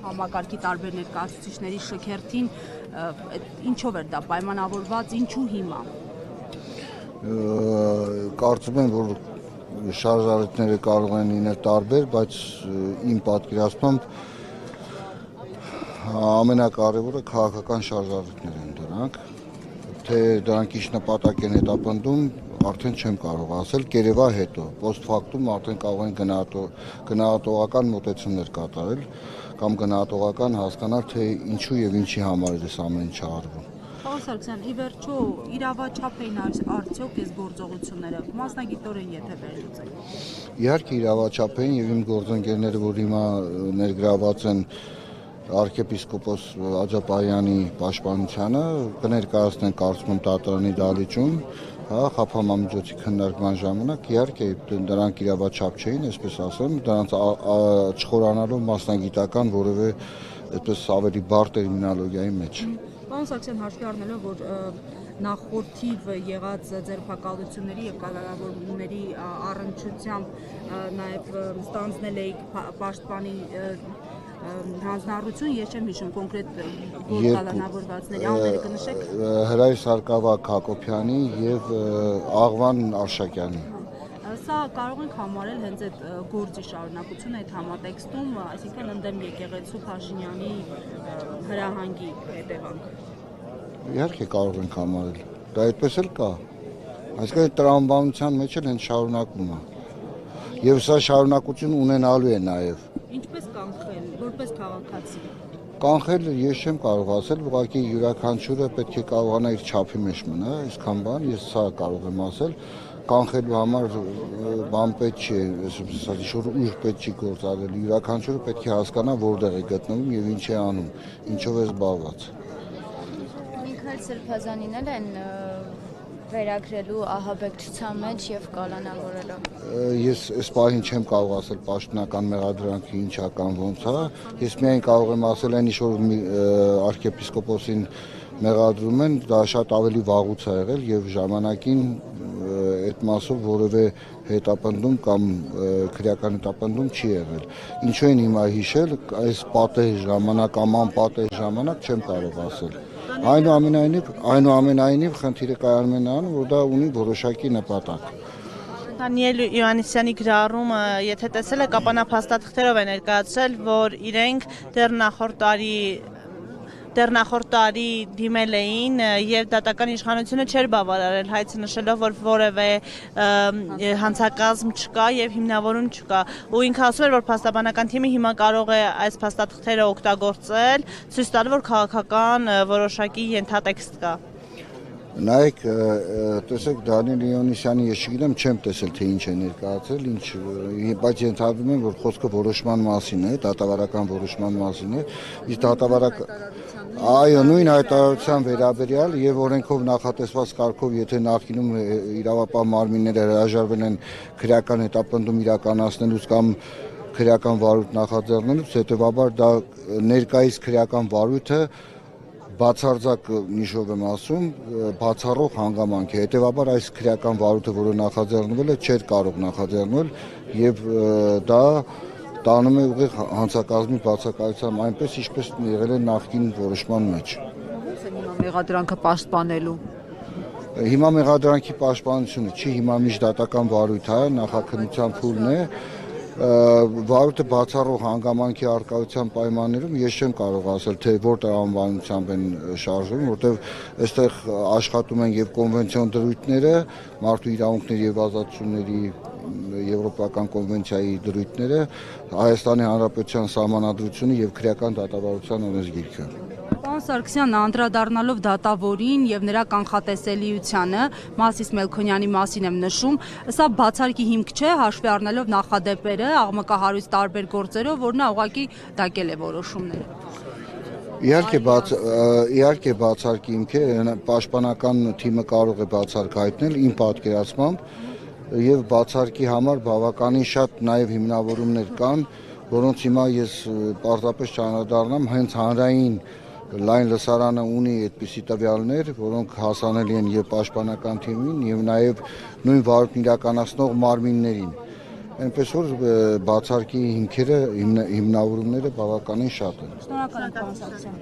համակարգի տարբեր ներկայացուցիչների շքերթին ինչով էր դա պայմանավորված, ինչու հիմա։ Կարծում եմ, որ շարժառիթները կարող են լինել տարբեր, բայց իմ պատկերացմամբ ամենակարևորը քաղաքական շարժառիթներ են դրանք, թե դրանք ինչ նպատակ են հետապնդում, արդեն չեմ կարող ասել, կերևա հետո, post factum արդեն կարող են գնահատողական մոտեցումներ կատարել կամ գնահատողական հասկանալ, թե ինչու եւ ինչի համար է ամեն ինչը արվում։ Պարոն Սարգսյան, ի վերջո իրավաչափ էին արդյոք այս գործողությունները, մասնագիտորեն եթե վերլուծենք։ Իհարկե իրավաչափ էին եւ իմ գործընկերները, որ հիմա ներգրաված են arczepiskopos Աջապայանի պաշտպանությանը, կներկայացնեն կարծում եմ դատարանի դահլիճում, խափամամիջոցի քննարկման ժամանակ, իհարկե դրանք իրավաչափ չէին, այսպես ասեմ, դրանց չխորանալով մասնագիտական որևէ այսպես ավելի բարդ տերմինոլոգիայի մեջ։ Պարոն Սարգսյան, հաշվի առնելով, որ նախորդիվ եղած ձերբակալությունների եւ կալանավորումների առնչությամբ նաեւ ստանձնել էիք պաշտպանի հանձնառություն, ես չեմ հիշում կոնկրետ որ կալանավորվածների անունները կնշեք։ Հրայր Սարգսակ Հակոբյանի եւ Աղվան Արշակյանի։ Սա կարող ենք համարել հենց այդ գործի շարունակությունը այդ համատեքստում, այսինքն ընդդեմ եկեղեցու Փաշինյանի հրահանգի հետևանք։ Իհարկե կարող ենք համարել։ Դա այդպես էլ կա։ Այսինքն տրամաբանության մեջ էլ հենց շարունակվում է։ Եվ սա շարունակություն ունենալու է նաև։ Ինչպես կանխել, որպես քաղաքացի։ Կանխել ես չեմ կարող ասել, ուղղակի յուրաքանչյուրը պետք է կարողանա իր չափի մեջ մնա, այսքան բան, ես սա կարող եմ ասել, կանխելու համար բան պետք չի, այսպես ուժ պետք չի գործադրել, յուրաքանչյուրը պետք է հասկանա որտեղ է գտնվում եւ ինչ է անում, ինչով է զբաղված։ Միքայել Սրբազանին էլ են վերագրելու ահաբեկչության մեջ եւ կալանավորելով։ Ես այս պահին չեմ կարող ասել պաշտոնական մեղադրանքի ինչա կամ ոնց է, ես միայն կարող եմ ասել այն ինչ որ arczepiskoposին մեղադրում են, դա շատ ավելի վաղուց է եղել եւ ժամանակին այդ մասով որևէ հետապնդում կամ քրեական հետապնդում չի եղել։ Ինչու են հիմա հիշել, այս պատեհ ժամանակ կամ անպատեհ ժամանակ չեմ կարող ասել։ Այնուամենայնիվ խնդիրը կայանում է նրանում, որ դա ունի որոշակի նպատակ։ Դանիել Յովհաննիսյանի գրառումը, եթե տեսել եք, ապանափաստաթղթերով է ներկայացրել, որ իրենք դեռ նախորդ տարի դիմել էին եւ դատական իշխանությունը չէր բավարարել, հայցը նշելով, որ որևէ հանցակազմ չկա եւ հիմնավորում չկա։ Ու ինքը ասում էր, որ փաստաբանական թիմը հիմա կարող է այս փաստաթղթերը օգտագործել, ցույց տալու, որ քաղաքական որոշակի ենթատեքստ կա։ Նայեք, տեսեք Դանիել Յովհաննիսյանի ես չգիտեմ, չեմ տեսել թե ինչ է ներկայացել, բայց ենթադրում եմ, որ խոսքը որոշման մասին է, դատավարական որոշման մասին է, իսկ այո, նույն հայտարարության վերաբերյալ եւ օրենքով նախատեսված կարգով, եթե նախկինում իրավապահ մարմինները հրաժարվել են քրեական հետապնդում իրականացնելուց կամ քրեական վարույթ նախաձեռնելուց, հետեւաբար դա ներկայիս քրեական վարույթը բացարձակ նիշով եմ ասում, բացառող հանգամանք է, հետևաբար այս քրեական վարույթը, որը նախաձեռնվել է, չէր կարող նախաձեռնվել եւ դա տանում է ուղիղ հանցակազմի բացակայության այնպես, ինչպես եղել է նախկին որոշման մեջ։ Ո՞նց է հիմա մեղադրանքը պաշտպանելու։ Հիմա մեղադրանքի պաշտպանությունը չի, հիմա միջդատական վարույթ է, նախաքննության փուլն է, վարույթը բացառող հանգամանքի արկայության պայմաններում ես չեմ կարող ասել, թե որ տրամաբանությամբ են շարժվում, որտեղ այստեղ աշխատում են եւ կոնվենցիոն դրույթները, մարդու իրավունքների եւ ազատությունների Եվրոպական կոնվենցիայի դրույթները, Հայաստանի Հանրապետության Սահմանադրությունը եւ քրեական դատավարության օրենսգիրքը։ Պարոն Սարգսյան, անդրադառնալով դատավորին եւ նրա կանխատեսելիությանը, Մասիս Մելքոնյանի մասին եմ նշում, սա բացարկի հիմք չէ, հաշվի առնելով նախադեպերը, աղմկահարույց տարբեր գործերով, որ նա ուղղակի դակել է որոշումները։ Իհարկե բացարկի հիմք է, պաշտպանական թիմը կարող է բացարկ հայտնել իմ պատկերացմամբ եւ բացարկի համար բավականին շատ նաեւ հիմնավորումներ կան, որոնց հիմա ես պարզապես չանդրադառնամ, հենց հանրային լայն լսարանը ունի այդպիսի տվյալներ, որոնք հասանելի են եւ պաշտպանական թիմին եւ նաեւ նույն վարույթն իրականացնող մարմիններին։ այնպես որ բացարկի հիմքերը հիմնավորումները բավականին շատ են։ Շնորհակալ եմ, պարոն Սարգսյան։